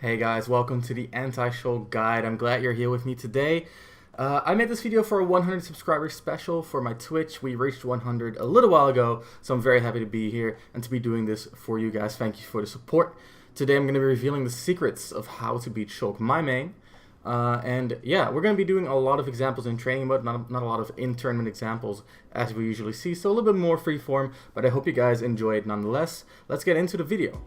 Hey guys, welcome to the Anti-Shulk Guide. I'm glad you're here with me today. I made this video for a 100 subscriber special for my Twitch. We reached 100 a little while ago, so I'm very happy to be here and to be doing this for you guys. Thank you for the support. Today I'm going to be revealing the secrets of how to beat Shulk, my main. And yeah, we're going to be doing a lot of examples in training mode, not a lot of in-tournament examples as we usually see, so a little bit more freeform, but I hope you guys enjoy it nonetheless. Let's get into the video.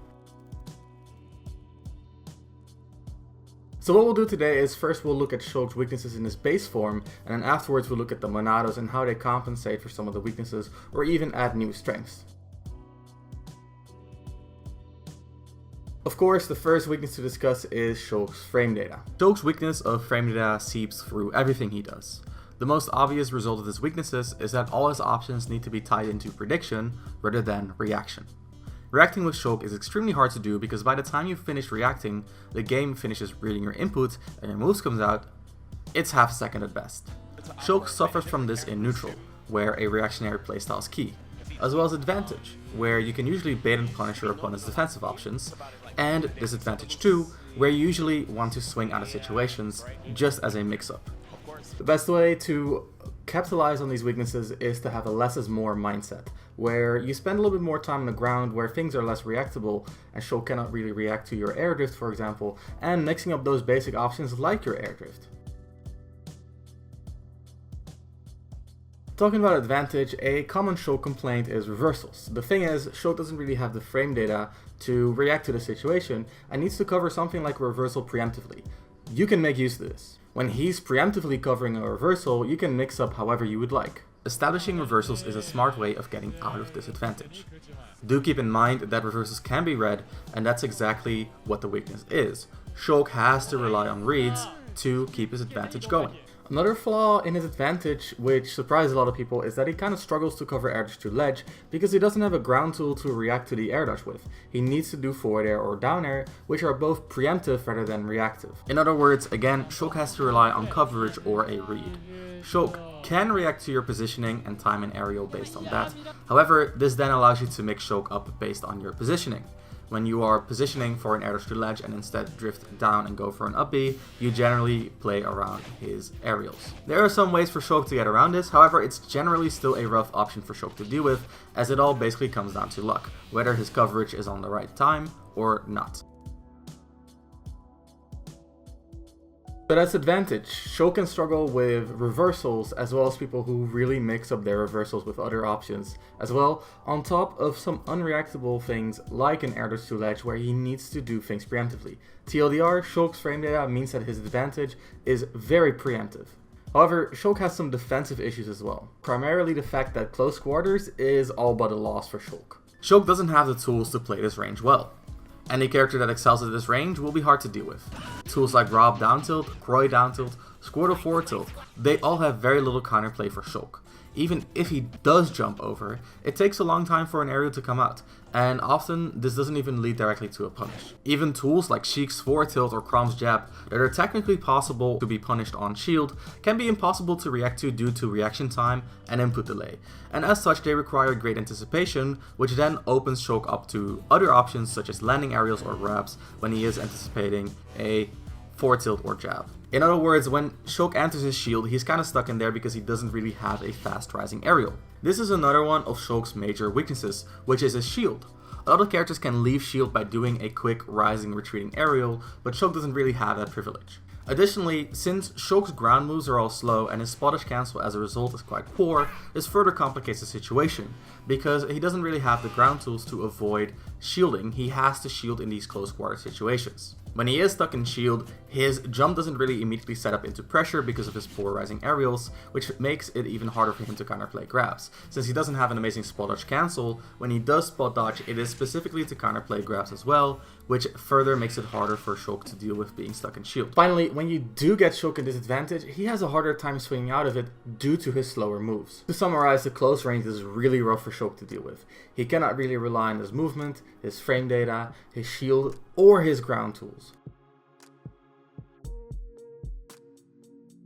So what we'll do today is first we'll look at Shulk's weaknesses in his base form, and then afterwards we'll look at the Monados and how they compensate for some of the weaknesses or even add new strengths. Of course, the first weakness to discuss is Shulk's frame data. Shulk's weakness of frame data seeps through everything he does. The most obvious result of his weaknesses is that all his options need to be tied into prediction rather than reaction. Reacting with Shulk is extremely hard to do because by the time you finish reacting, the game finishes reading your input and your moves comes out, it's half a second at best. Shulk suffers from this in neutral, where a reactionary playstyle is key, as well as advantage, where you can usually bait and punish your opponent's defensive options, and disadvantage 2, where you usually want to swing out of situations just as a mix-up. The best way to capitalize on these weaknesses is to have a less is more mindset, where you spend a little bit more time on the ground where things are less reactable and Shulk cannot really react to your air drift, for example, and mixing up those basic options like your air drift. Talking about advantage, a common Shulk complaint is reversals. The thing is, Shulk doesn't really have the frame data to react to the situation and needs to cover something like a reversal preemptively. You can make use of this. When he's preemptively covering a reversal, you can mix up however you would like. Establishing reversals is a smart way of getting out of this advantage. Do keep in mind that reversals can be read, and that's exactly what the weakness is. Shulk has to rely on reads to keep his advantage going. Another flaw in his advantage, which surprises a lot of people, is that he kind of struggles to cover air dodge to ledge because he doesn't have a ground tool to react to the air dodge with. He needs to do forward air or down air, which are both preemptive rather than reactive. In other words, again, Shulk has to rely on coverage or a read. Shulk can react to your positioning and time an aerial based on that. However, this then allows you to mix Shulk up based on your positioning. When you are positioning for an air dodge to ledge and instead drift down and go for an up B, you generally play around his aerials. There are some ways for Shulk to get around this, however it's generally still a rough option for Shulk to deal with, as it all basically comes down to luck, whether his coverage is on the right time or not. But that's advantage. Shulk can struggle with reversals as well as people who really mix up their reversals with other options as well, on top of some unreactable things like an air dodge to ledge where he needs to do things preemptively. TLDR, Shulk's frame data means that his advantage is very preemptive. However, Shulk has some defensive issues as well, primarily the fact that close quarters is all but a loss for Shulk. Shulk doesn't have the tools to play this range well. Any character that excels at this range will be hard to deal with. Tools like Rob down tilt, Croy down tilt, Squirtle forward tilt, they all have very little counterplay for Shulk. Even if he does jump over, it takes a long time for an aerial to come out, and often this doesn't even lead directly to a punish. Even tools like Sheik's forward tilt or Crom's jab that are technically possible to be punished on shield can be impossible to react to due to reaction time and input delay, and as such they require great anticipation, which then opens Shulk up to other options such as landing aerials or grabs when he is anticipating a forward tilt or jab. In other words, when Shulk enters his shield, he's kind of stuck in there because he doesn't really have a fast rising aerial. This is another one of Shulk's major weaknesses, which is his shield. Other characters can leave shield by doing a quick rising retreating aerial, but Shulk doesn't really have that privilege. Additionally, since Shulk's ground moves are all slow and his spottish cancel as a result is quite poor, this further complicates the situation, because he doesn't really have the ground tools to avoid shielding. He has to shield in these close quarter situations. When he is stuck in shield, his jump doesn't really immediately set up into pressure because of his poor rising aerials, which makes it even harder for him to counterplay grabs. Since he doesn't have an amazing spot dodge cancel, when he does spot dodge, it is specifically to counterplay grabs as well, which further makes it harder for Shulk to deal with being stuck in shield. Finally, when you do get Shulk in disadvantage, he has a harder time swinging out of it due to his slower moves. To summarize, the close range is really rough for Shulk to deal with. He cannot really rely on his movement, his frame data, his shield, or his ground tools.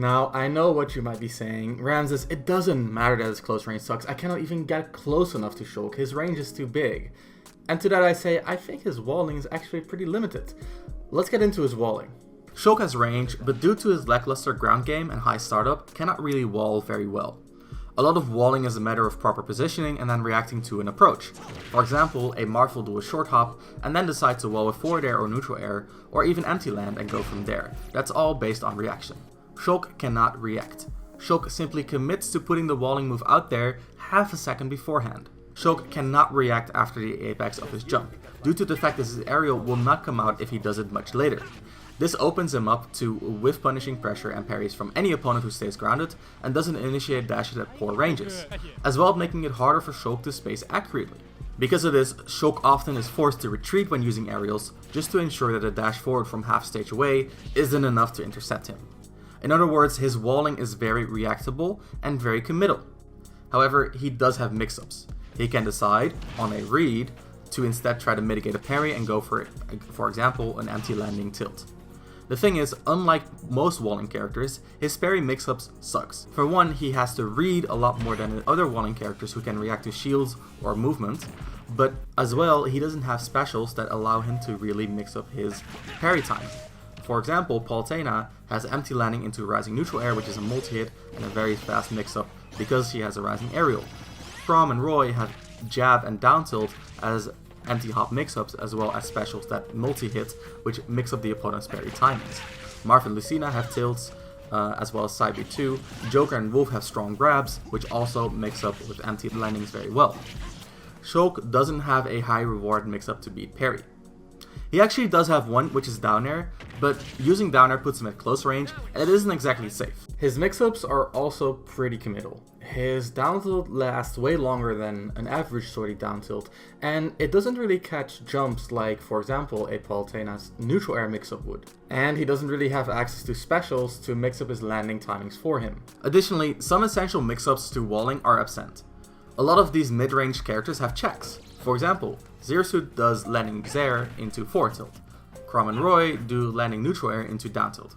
Now, I know what you might be saying, Ramses, it doesn't matter that his close range sucks, I cannot even get close enough to Shulk, his range is too big. And to that I say, I think his walling is actually pretty limited. Let's get into his walling. Shulk has range, but due to his lackluster ground game and high startup, cannot really wall very well. A lot of walling is a matter of proper positioning and then reacting to an approach. For example, a Marth will do a short hop and then decide to wall with forward air or neutral air, or even empty land and go from there. That's all based on reaction. Shulk cannot react. Shulk simply commits to putting the walling move out there half a second beforehand. Shulk cannot react after the apex of his jump, due to the fact that his aerial will not come out if he does it much later. This opens him up to whiff punishing pressure and parries from any opponent who stays grounded and doesn't initiate dashes at poor ranges, as well as making it harder for Shulk to space accurately. Because of this, Shulk often is forced to retreat when using aerials, just to ensure that a dash forward from half stage away isn't enough to intercept him. In other words, his walling is very reactable and very committal. However, he does have mix-ups. He can decide, on a read, to instead try to mitigate a parry and go for example, an empty landing tilt. The thing is, unlike most walling characters, his parry mix-ups sucks. For one, he has to read a lot more than other walling characters who can react to shields or movement, but as well, he doesn't have specials that allow him to really mix up his parry time. For example, Palutena has empty landing into rising neutral air, which is a multi-hit and a very fast mix-up because he has a rising aerial. Fram and Roy have jab and down tilt as empty hop mix-ups, as well as specials that multi-hit, which mix up the opponent's parry timings. Marth and Lucina have tilts, as well as side B2. Joker and Wolf have strong grabs, which also mix up with empty landings very well. Shulk doesn't have a high reward mix-up to beat parry. He actually does have one, which is down air, but using down air puts him at close range, and it isn't exactly safe. His mix-ups are also pretty committal. His down tilt lasts way longer than an average sortie down tilt, and it doesn't really catch jumps like, for example, a Palutena's neutral air mix-up would. And he doesn't really have access to specials to mix up his landing timings for him. Additionally, some essential mix-ups to walling are absent. A lot of these mid-range characters have checks. For example, Zirsuit does landing Xer into forward tilt. Chrom and Roy do landing neutral air into down tilt.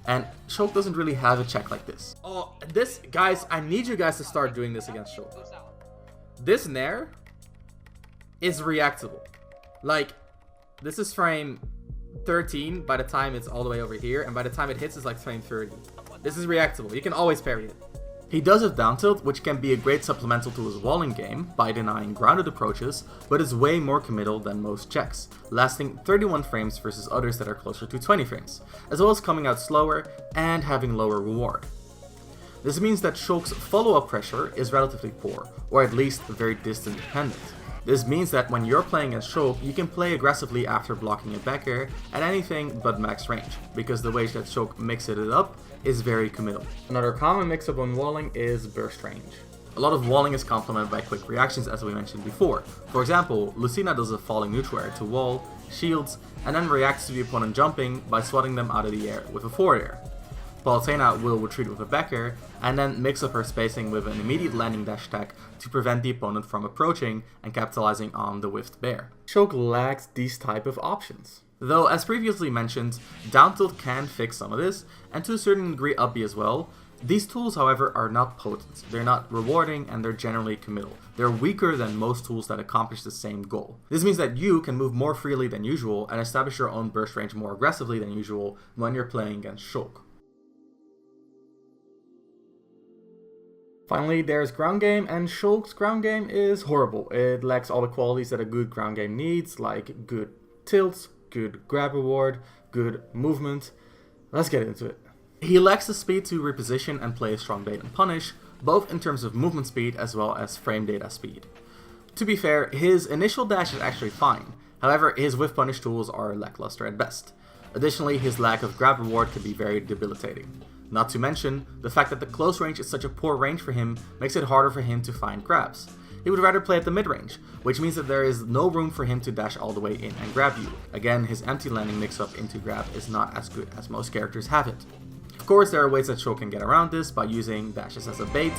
And Shulk doesn't really have a check like this. Oh, guys, I need you guys to start doing this against Shulk. This Nair is reactable. Like, this is frame 13 by the time it's all the way over here, and by the time it hits, it's like frame 30. This is reactable. You can always parry it. He does have down tilt, which can be a great supplemental to his walling game by denying grounded approaches, but is way more committal than most checks, lasting 31 frames versus others that are closer to 20 frames, as well as coming out slower and having lower reward. This means that Shulk's follow-up pressure is relatively poor, or at least very distant dependent. This means that when you're playing as Shulk, you can play aggressively after blocking a back air at anything but max range, because the way that Shulk mixes it up is very committal. Another common mix-up on walling is burst range. A lot of walling is complemented by quick reactions, as we mentioned before. For example, Lucina does a falling neutral air to wall, shields, and then reacts to the opponent jumping by swatting them out of the air with a forward air. Palutena will retreat with a back air, and then mix up her spacing with an immediate landing dash attack to prevent the opponent from approaching and capitalizing on the whiffed bear. Shulk lacks these type of options. Though, as previously mentioned, down tilt can fix some of this, and to a certain degree up B as well. These tools, however, are not potent, they're not rewarding, and they're generally committal. They're weaker than most tools that accomplish the same goal. This means that you can move more freely than usual and establish your own burst range more aggressively than usual when you're playing against Shulk. Finally, there's ground game, and Shulk's ground game is horrible. It lacks all the qualities that a good ground game needs, like good tilts, good grab reward, good movement. Let's get into it. He lacks the speed to reposition and play a strong bait and punish, both in terms of movement speed as well as frame data speed. To be fair, his initial dash is actually fine, however his whiff punish tools are lackluster at best. Additionally, his lack of grab reward can be very debilitating. Not to mention, the fact that the close range is such a poor range for him makes it harder for him to find grabs. He would rather play at the mid-range, which means that there is no room for him to dash all the way in and grab you. Again, his empty landing mix-up into grab is not as good as most characters have it. Of course, there are ways that Shulk can get around this by using dashes as a bait.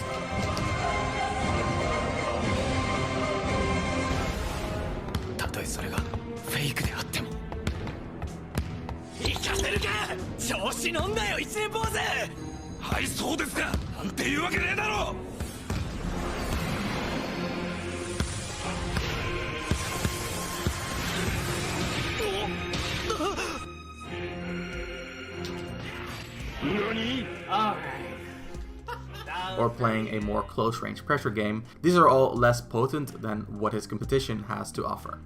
or playing a more close-range pressure game, these are all less potent than what his competition has to offer.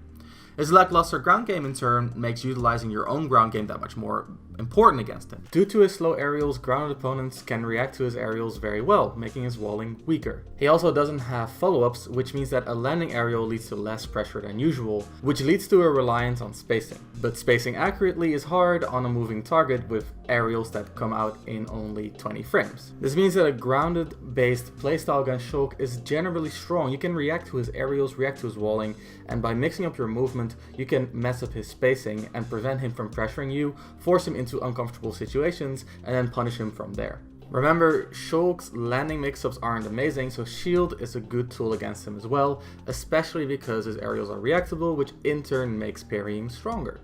His lackluster ground game in turn makes utilizing your own ground game that much more important against him. Due to his slow aerials, grounded opponents can react to his aerials very well, making his walling weaker. He also doesn't have follow-ups, which means that a landing aerial leads to less pressure than usual, which leads to a reliance on spacing. But spacing accurately is hard on a moving target with aerials that come out in only 20 frames. This means that a grounded-based playstyle against Shulk is generally strong. You can react to his aerials, react to his walling, and by mixing up your movement, you can mess up his spacing and prevent him from pressuring you, force him into uncomfortable situations, and then punish him from there. Remember, Shulk's landing mix-ups aren't amazing, so shield is a good tool against him as well, especially because his aerials are reactable, which in turn makes parrying stronger.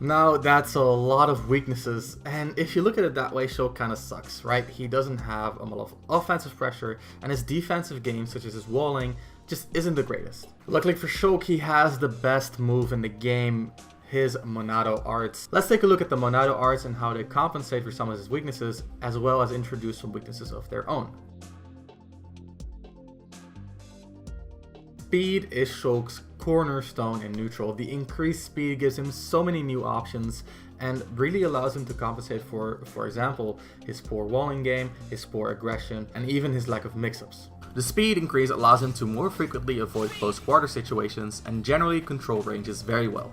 Now, that's a lot of weaknesses, and if you look at it that way, Shulk kinda sucks, right? He doesn't have a lot of offensive pressure, and his defensive game, such as his walling, just isn't the greatest. Luckily for Shulk, he has the best move in the game, his Monado arts. Let's take a look at the Monado arts and how they compensate for some of his weaknesses, as well as introduce some weaknesses of their own. Speed is Shulk's cornerstone in neutral. The increased speed gives him so many new options and really allows him to compensate for example, his poor walling game, his poor aggression, and even his lack of mix-ups. The speed increase allows him to more frequently avoid close quarter situations and generally control ranges very well.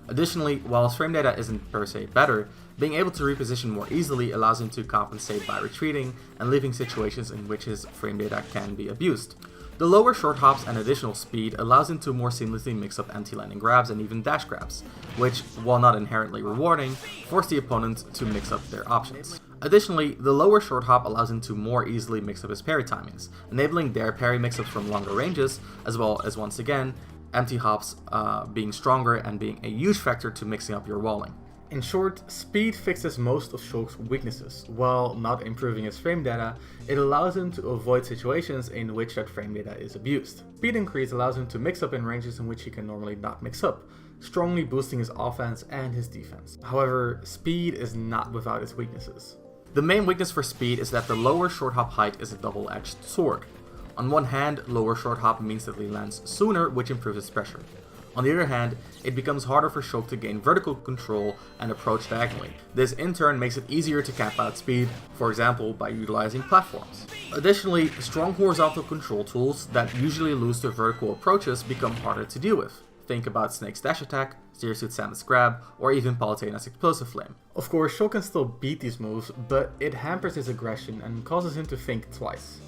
Additionally, while his frame data isn't per se better, being able to reposition more easily allows him to compensate by retreating and leaving situations in which his frame data can be abused. The lower short hops and additional speed allows him to more seamlessly mix up anti-landing grabs and even dash grabs, which, while not inherently rewarding, force the opponent to mix up their options. Additionally, the lower short hop allows him to more easily mix up his parry timings, enabling their parry mix-ups from longer ranges, as well as, once again, empty hops being stronger and being a huge factor to mixing up your walling. In short, speed fixes most of Shulk's weaknesses. While not improving his frame data, it allows him to avoid situations in which that frame data is abused. Speed increase allows him to mix up in ranges in which he can normally not mix up, strongly boosting his offense and his defense. However, speed is not without its weaknesses. The main weakness for speed is that the lower short hop height is a double-edged sword. On one hand, lower short hop means that he lands sooner, which improves his pressure. On the other hand, it becomes harder for Shulk to gain vertical control and approach diagonally. This in turn makes it easier to cap out speed, for example by utilizing platforms. Additionally, strong horizontal control tools that usually lose their vertical approaches become harder to deal with. Think about Snake's dash attack, Steersuit Samus grab, or even Palutena's explosive flame. Of course, Shulk can still beat these moves, but it hampers his aggression and causes him to think twice.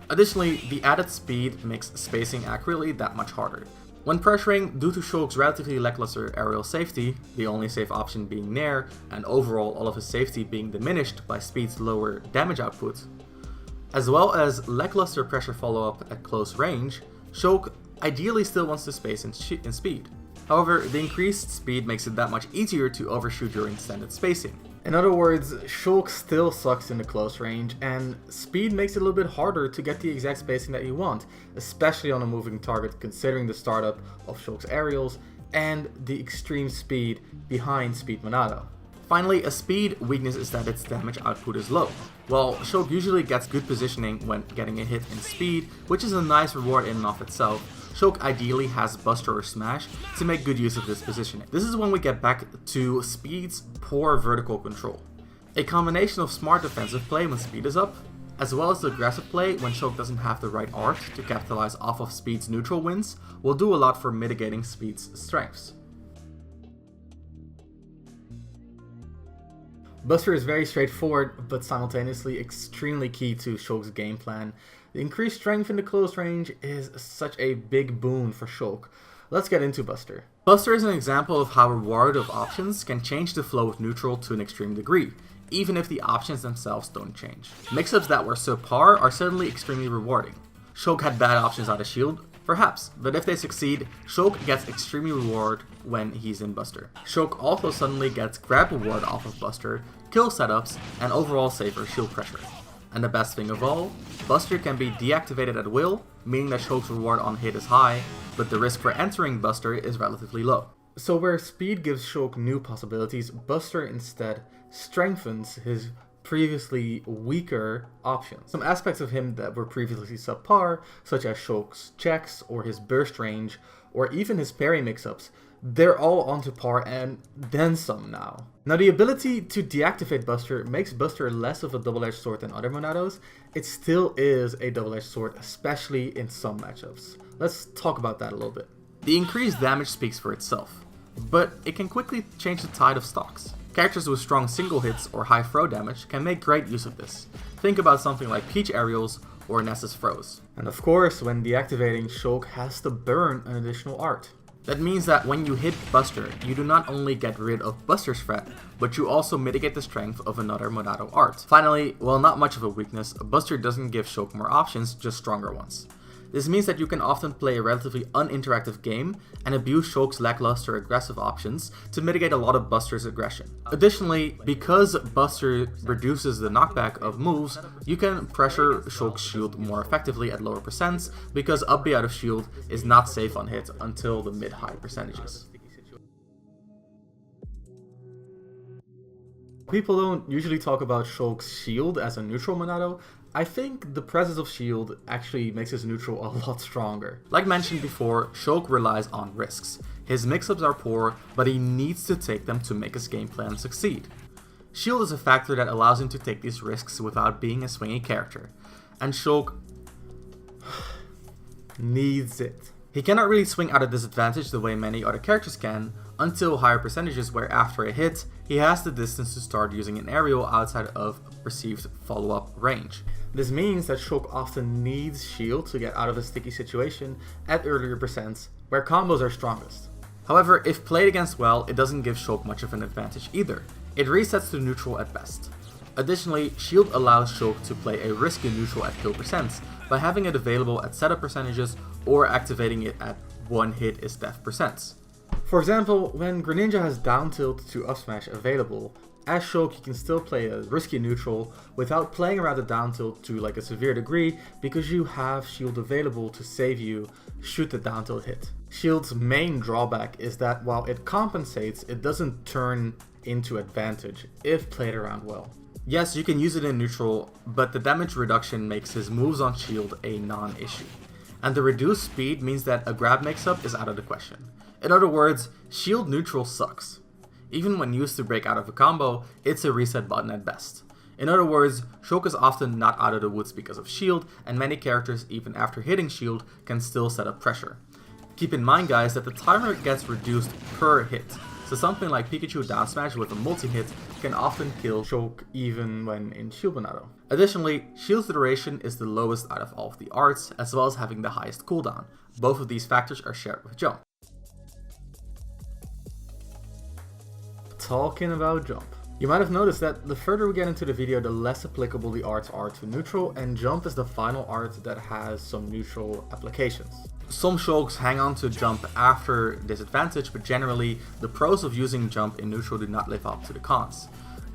Additionally, the added speed makes spacing accurately that much harder. When pressuring, due to Shulk's relatively lackluster aerial safety, the only safe option being Nair, and overall all of his safety being diminished by speed's lower damage output, as well as lackluster pressure follow-up at close range, Shulk ideally still wants to space in speed. However, the increased speed makes it that much easier to overshoot your extended spacing. In other words, Shulk still sucks in the close range, and speed makes it a little bit harder to get the exact spacing that you want, especially on a moving target considering the startup of Shulk's aerials and the extreme speed behind Speed Monado. Finally, a speed weakness is that its damage output is low. While Shulk usually gets good positioning when getting a hit in speed, which is a nice reward in and of itself, Shulk ideally has Buster or Smash to make good use of this positioning. This is when we get back to Speed's poor vertical control. A combination of smart defensive play when speed is up, as well as the aggressive play when Shulk doesn't have the right art to capitalize off of Speed's neutral wins, will do a lot for mitigating Speed's strengths. Buster is very straightforward, but simultaneously extremely key to Shulk's game plan. The increased strength in the close range is such a big boon for Shulk. Let's get into Buster. Buster is an example of how reward of options can change the flow of neutral to an extreme degree, even if the options themselves don't change. Mix-ups that were subpar are certainly extremely rewarding. Shulk had bad options out of shield, perhaps, but if they succeed, Shulk gets extremely reward when he's in Buster. Shulk also suddenly gets grab reward off of Buster, kill setups, and overall safer shield pressure. And the best thing of all, Buster can be deactivated at will, meaning that Shulk's reward on hit is high, but the risk for entering Buster is relatively low. So where speed gives Shulk new possibilities, Buster instead strengthens his previously weaker options. Some aspects of him that were previously subpar, such as Shulk's checks or his burst range, or even his parry mix-ups, they're all onto par and then some now. Now the ability to deactivate Buster makes Buster less of a double-edged sword than other Monados. It still is a double-edged sword, especially in some matchups. Let's talk about that a little bit. The increased damage speaks for itself, but it can quickly change the tide of stocks. Characters with strong single hits or high throw damage can make great use of this. Think about something like Peach Aerials or Ness's throws. And of course, when deactivating, Shulk has to burn an additional art. That means that when you hit Buster, you do not only get rid of Buster's threat, but you also mitigate the strength of another Monado art. Finally, while not much of a weakness, Buster doesn't give Shulk more options, just stronger ones. This means that you can often play a relatively uninteractive game and abuse Shulk's lackluster aggressive options to mitigate a lot of Buster's aggression. Additionally, because Buster reduces the knockback of moves, you can pressure Shulk's shield more effectively at lower percents, because up B out of shield is not safe on hit until the mid-high percentages. People don't usually talk about Shulk's shield as a neutral Monado. I think the presence of shield actually makes his neutral a lot stronger. Like mentioned before, Shulk relies on risks. His mix-ups are poor, but he needs to take them to make his game plan succeed. Shield is a factor that allows him to take these risks without being a swingy character, and Shulk needs it. He cannot really swing out of disadvantage the way many other characters can, until higher percentages where after a hit, he has the distance to start using an aerial outside of perceived follow-up range. This means that Shulk often needs shield to get out of a sticky situation at earlier percents, where combos are strongest. However, if played against well, it doesn't give Shulk much of an advantage either. It resets to neutral at best. Additionally, shield allows Shulk to play a risky neutral at kill percents by having it available at setup percentages or activating it at one hit is death percents. For example, when Greninja has down tilt to up smash available, as Shulk you can still play a risky neutral without playing around the down tilt to like a severe degree, because you have shield available to save you shoot the down tilt hit. Shield's main drawback is that while it compensates, it doesn't turn into advantage if played around well. Yes, you can use it in neutral, but the damage reduction makes his moves on shield a non-issue. And the reduced speed means that a grab mix-up is out of the question. In other words, shield neutral sucks. Even when used to break out of a combo, it's a reset button at best. In other words, Shulk is often not out of the woods because of shield, and many characters, even after hitting shield, can still set up pressure. Keep in mind, guys, that the timer gets reduced per hit, so something like Pikachu down smash with a multi-hit can often kill Shulk even when in Shield Monado. Additionally, shield's duration is the lowest out of all of the arts, as well as having the highest cooldown. Both of these factors are shared with Jump. Talking about Jump. You might have noticed that the further we get into the video, the less applicable the arts are to neutral, and Jump is the final art that has some neutral applications. Some Shulks hang on to Jump after disadvantage, but generally, the pros of using Jump in neutral do not live up to the cons.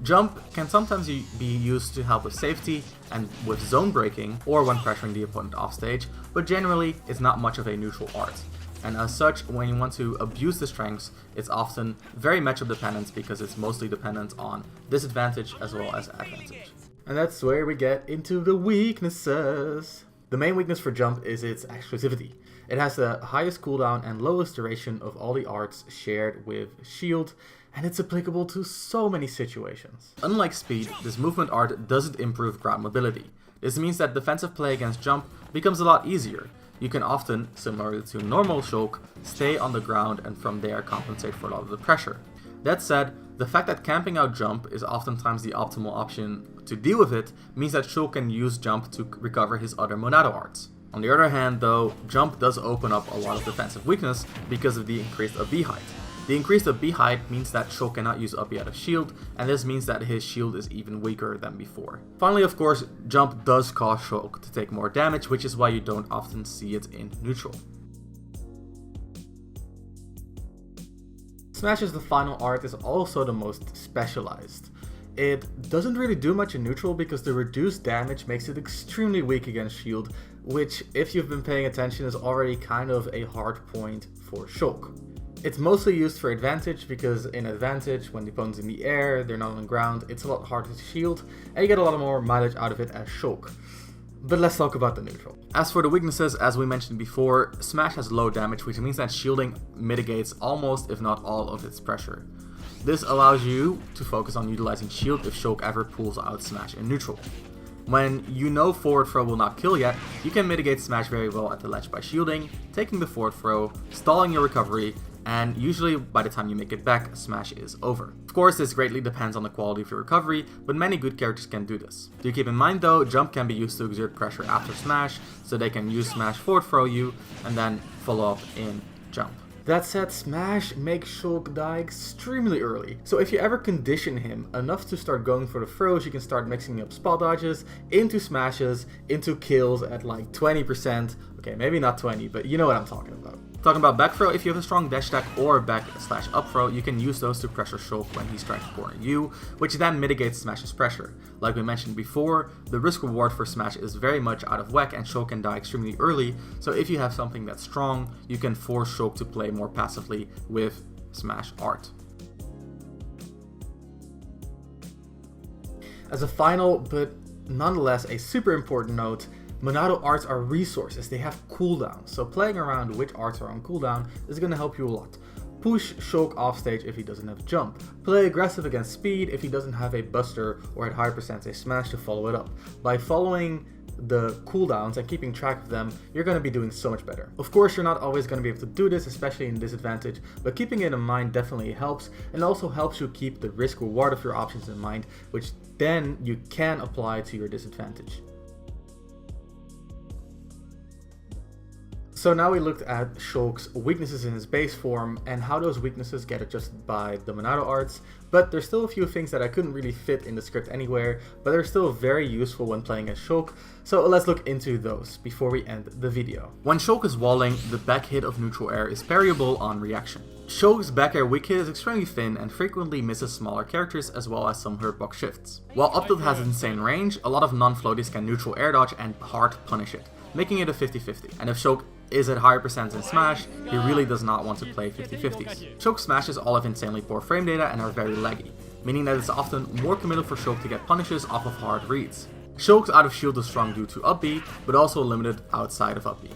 Jump can sometimes be used to help with safety and with zone breaking, or when pressuring the opponent offstage, but generally, it's not much of a neutral art. And as such, when you want to abuse the strengths, it's often very matchup dependent because it's mostly dependent on disadvantage as well as advantage. And that's where we get into the weaknesses. The main weakness for Jump is its exclusivity. It has the highest cooldown and lowest duration of all the arts shared with Shield, and it's applicable to so many situations. Unlike Speed, this movement art doesn't improve ground mobility. This means that defensive play against Jump becomes a lot easier. You can often, similar to normal Shulk, stay on the ground and from there compensate for a lot of the pressure. That said, the fact that camping out Jump is oftentimes the optimal option to deal with it means that Shulk can use Jump to recover his other Monado arts. On the other hand though, Jump does open up a lot of defensive weakness because of the increased up-B height. The increased up-B height means that Shulk cannot use up-B out of shield, and this means that his shield is even weaker than before. Finally, of course, Jump does cause Shulk to take more damage, which is why you don't often see it in neutral. Smash's the final art is also the most specialized. It doesn't really do much in neutral because the reduced damage makes it extremely weak against shield, which, if you've been paying attention, is already kind of a hard point for Shulk. It's mostly used for advantage because in advantage, when the opponent's in the air, they're not on the ground, it's a lot harder to shield, and you get a lot more mileage out of it as Shulk. But let's talk about the neutral. As for the weaknesses, as we mentioned before, Smash has low damage, which means that shielding mitigates almost, if not all, of its pressure. This allows you to focus on utilizing shield if Shulk ever pulls out Smash in neutral. When you know forward throw will not kill yet, you can mitigate Smash very well at the ledge by shielding, taking the forward throw, stalling your recovery, and usually by the time you make it back, Smash is over. Of course, this greatly depends on the quality of your recovery, but many good characters can do this. Do keep in mind though, jump can be used to exert pressure after Smash, so they can use Smash forward throw you, and then follow up in jump. That said, Smash makes Shulk die extremely early, so if you ever condition him enough to start going for the throws, you can start mixing up spot dodges into smashes, into kills at like 20%, okay, maybe not 20, but you know what I'm talking about. Talking about back throw, if you have a strong dash attack or back/up throw, you can use those to pressure Shulk when he's trying to corner you, which then mitigates Smash's pressure. Like we mentioned before, the risk reward for Smash is very much out of whack and Shulk can die extremely early, so if you have something that's strong, you can force Shulk to play more passively with Smash art. As a final, but nonetheless a super important note, Monado arts are resources, they have cooldowns, so playing around which arts are on cooldown is going to help you a lot. Push Shulk off stage if he doesn't have jump. Play aggressive against speed if he doesn't have a buster or at higher percentage smash to follow it up. By following the cooldowns and keeping track of them, you're going to be doing so much better. Of course, you're not always going to be able to do this, especially in disadvantage, but keeping it in mind definitely helps, and also helps you keep the risk reward of your options in mind, which then you can apply to your disadvantage. So now we looked at Shulk's weaknesses in his base form and how those weaknesses get adjusted by the Monado arts, but there's still a few things that I couldn't really fit in the script anywhere, but they're still very useful when playing as Shulk, so let's look into those before we end the video. When Shulk is walling, the back hit of neutral air is parryable on reaction. Shulk's back air weak hit is extremely thin and frequently misses smaller characters as well as some hurtbox shifts. While up tilt has insane range, a lot of non-floaties can neutral air dodge and hard punish it, making it a 50-50, and if Shulk is at higher percent in Smash, he really does not want to play 50-50s. Shulk smashes all have insanely poor frame data and are very laggy, meaning that it's often more committal for Shulk to get punishes off of hard reads. Shulk's out of shield is strong due to up B, but also limited outside of up B.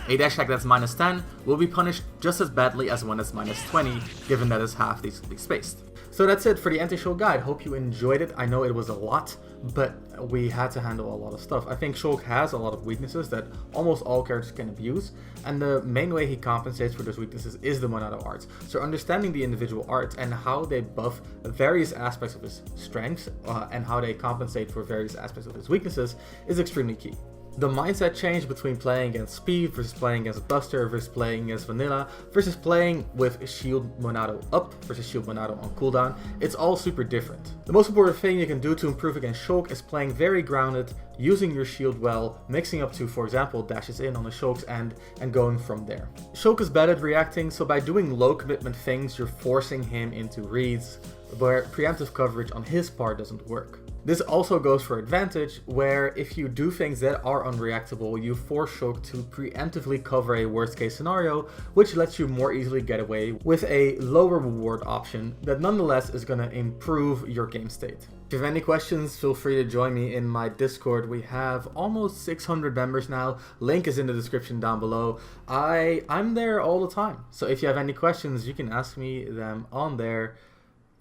A dash attack that's minus 10 will be punished just as badly as one that's minus 20, given that it's half decently spaced. So that's it for the anti-Shulk guide. Hope you enjoyed it. I know it was a lot, but we had to handle a lot of stuff. I think Shulk has a lot of weaknesses that almost all characters can abuse, and the main way he compensates for those weaknesses is the Monado arts. So understanding the individual arts and how they buff various aspects of his strengths and how they compensate for various aspects of his weaknesses is extremely key. The mindset change between playing against speed versus playing against Buster versus playing against Vanilla versus playing with Shield Monado up versus Shield Monado on cooldown, it's all super different. The most important thing you can do to improve against Shulk is playing very grounded, using your shield well, mixing up to, for example, dashes in on the Shulk's end and going from there. Shulk is bad at reacting, so by doing low commitment things, you're forcing him into reads where preemptive coverage on his part doesn't work. This also goes for advantage, where if you do things that are unreactable, you force Shulk to preemptively cover a worst case scenario, which lets you more easily get away with a lower reward option that nonetheless is going to improve your game state. If you have any questions, feel free to join me in my Discord. We have almost 600 members now. Link is in the description down below. I'm there all the time. So if you have any questions, you can ask me them on there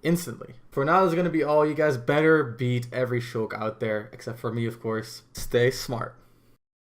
instantly. For now, this is going to be all. You guys better beat every Shulk out there, except for me, of course. Stay smart.